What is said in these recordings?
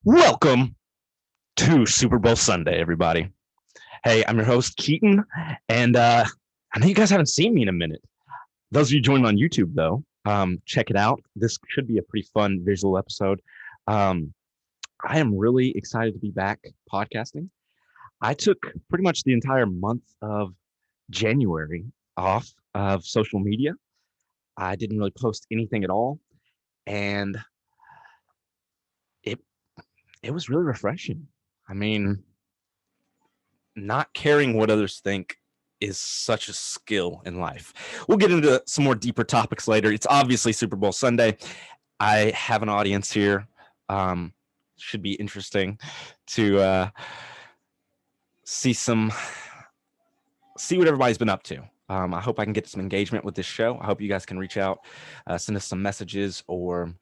Welcome to Super Bowl Sunday, everybody. Hey, I'm your host, Keaton, and I know you guys haven't seen me in a minute. Those of you joining on YouTube, though, check it out. This should be a pretty fun visual episode. Um, I am really excited to be back podcasting. I took pretty much the entire month of January off of social media. I didn't really post anything at all, and it it was really refreshing. I mean, not caring what others think is such a skill in life. We'll get into some more deeper topics later. It's obviously Super Bowl Sunday. I have an audience here. Um, should be interesting to see some see what everybody's been up to. I hope I can get some engagement with this show. I hope you guys can reach out, send us some messages, or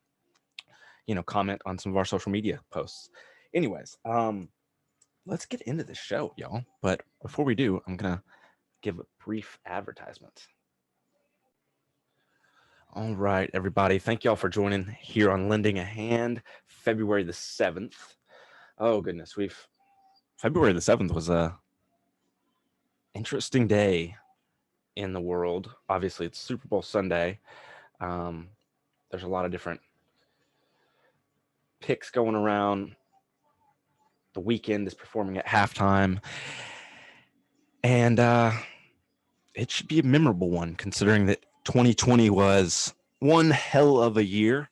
comment on some of our social media posts. Anyways, let's get into this show, y'all. But before we do, I'm gonna give a brief advertisement. All right, everybody. Thank y'all for joining here on Lending a Hand, February the 7th. Oh, goodness. February the 7th was a interesting day in the world. Obviously, it's Super Bowl Sunday. There's a lot of different picks going around. The Weeknd is performing at halftime. And it should be a memorable one, considering that 2020 was one hell of a year.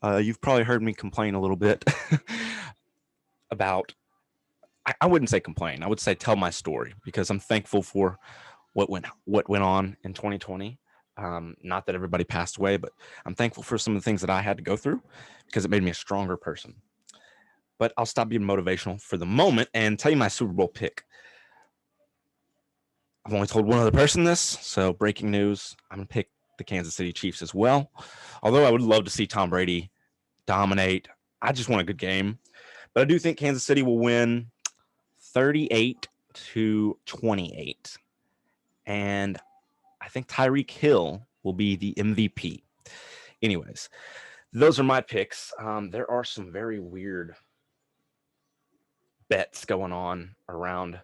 You've probably heard me complain a little bit about, I wouldn't say complain, I would say tell my story, because I'm thankful for what went on in 2020. Not that everybody passed away, but I'm thankful for some of the things that I had to go through because it made me a stronger person. But I'll stop being motivational for the moment and tell you my Super Bowl pick. I've only told one other person this, so breaking news, I'm going to pick the Kansas City Chiefs as well. Although I would love to see Tom Brady dominate. I just want a good game. But I do think Kansas City will win 38-28. And I think Tyreek Hill will be the MVP. Anyways, those are my picks. There are some very weird bets going on around.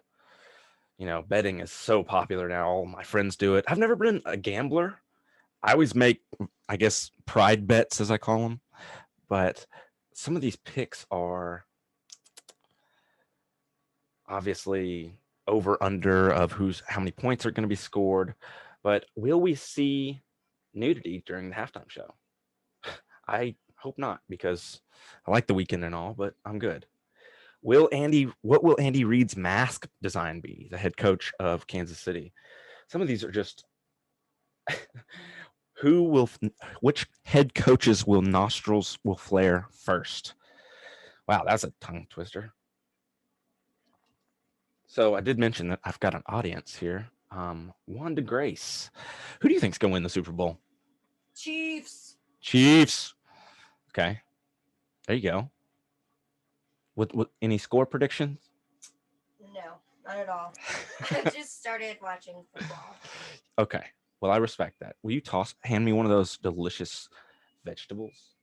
Betting is so popular now. All my friends do it. I've never been a gambler. I always make, I guess, pride bets, as I call them. But some of these picks are obviously over under of how many points are going to be scored. But will we see nudity during the halftime show? I hope not, because I like the Weeknd and all, but I'm good. What will Andy Reid's mask design be? The head coach of Kansas City. Some of these are just which head coaches will nostrils will flare first? Wow, that's a tongue twister. So I did mention that I've got an audience here. Wanda Grace, who do you think's going to win the Super Bowl? Chiefs. Chiefs. Okay, there you go. What any score predictions? No, not at all. I just started watching football. Okay, well, I respect that. Will you hand me one of those delicious vegetables?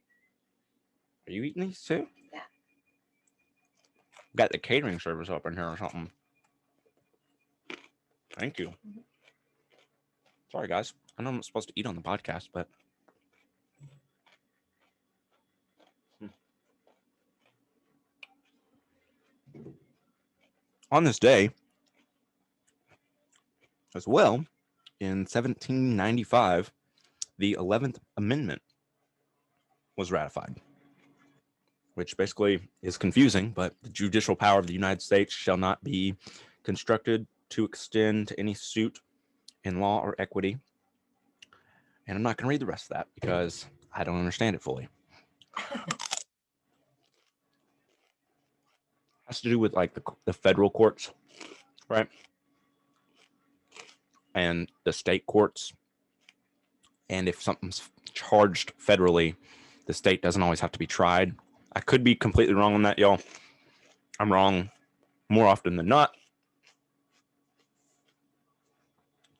Are you eating these too? Yeah. Got the catering service up in here or something. Thank you. Mm-hmm. Sorry, guys. I know I'm not supposed to eat on the podcast, but on this day as well, in 1795, the 11th Amendment was ratified, which basically is confusing, but the judicial power of the United States shall not be constructed to extend to any suit in law or equity. And I'm not going to read the rest of that because I don't understand it fully. Has to do with like the federal courts, right? And the state courts. And if something's charged federally, the state doesn't always have to be tried. I could be completely wrong on that, y'all. I'm wrong more often than not.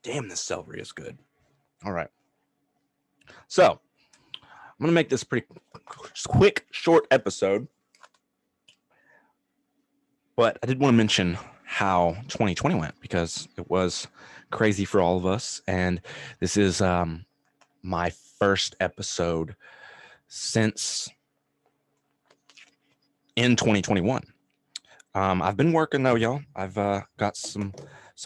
Damn, this celery is good. All right. So I'm going to make this pretty quick, short episode. But I did want to mention how 2020 went because it was crazy for all of us. And this is my first episode since in 2021. I've been working though, y'all. I've got some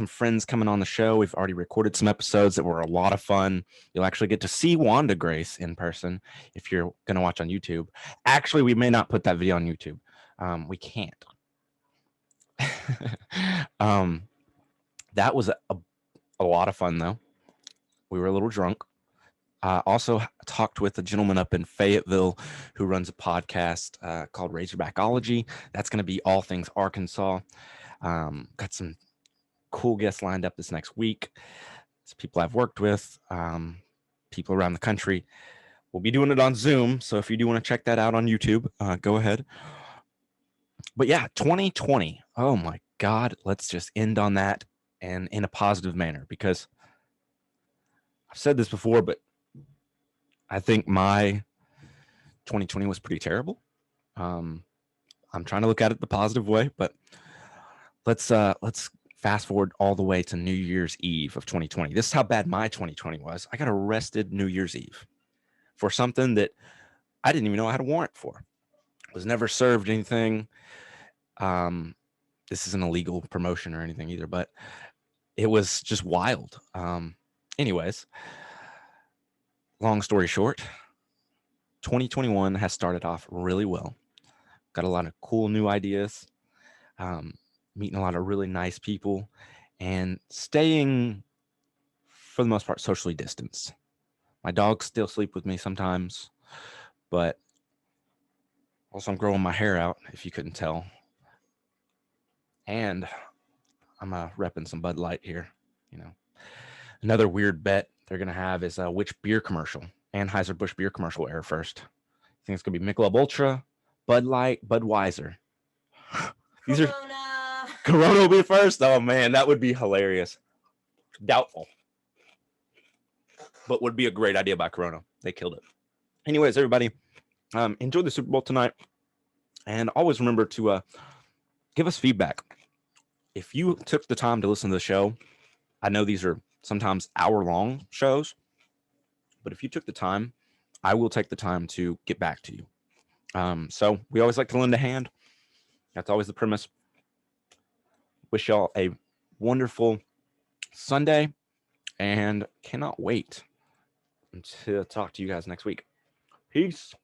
friends coming on the show. We've already recorded some episodes that were a lot of fun. You'll actually get to see Wanda Grace in person if you're gonna watch on YouTube. Actually, we may not put that video on YouTube. We can't. um, that was a lot of fun though. We were a little drunk. Also talked with a gentleman up in Fayetteville who runs a podcast called Razorbackology. That's going to be all things Arkansas. Got some cool guests lined up this next week. It's people I've worked with, people around the country. We'll be doing it on Zoom. So if you do want to check that out on YouTube, go ahead. But yeah, 2020. Oh my God. Let's just end on that and in a positive manner because I've said this before, but I think my 2020 was pretty terrible. I'm trying to look at it the positive way, but let's fast forward all the way to New Year's Eve of 2020. This is how bad my 2020 was. I got arrested New Year's Eve for something that I didn't even know I had a warrant for. Was never served anything. This isn't a legal promotion or anything either, but it was just wild. Anyways, long story short, 2021 has started off really well. Got a lot of cool new ideas, meeting a lot of really nice people, and staying, for the most part, socially distanced. My dogs still sleep with me sometimes, but also I'm growing my hair out, if you couldn't tell. And I'm repping some Bud Light here. You know, another weird bet they're going to have is which beer commercial, Anheuser-Busch beer commercial air first. I think it's going to be Michelob Ultra, Bud Light, Budweiser. These are Corona will be first. Oh man, that would be hilarious. Doubtful, but would be a great idea by Corona. They killed it. Anyways, everybody, enjoy the Super Bowl tonight, and always remember to give us feedback. If you took the time to listen to the show, I know these are sometimes hour-long shows, but if you took the time, I will take the time to get back to you. So we always like to lend a hand. That's always the premise. Wish y'all a wonderful Sunday and cannot wait to talk to you guys next week. Peace.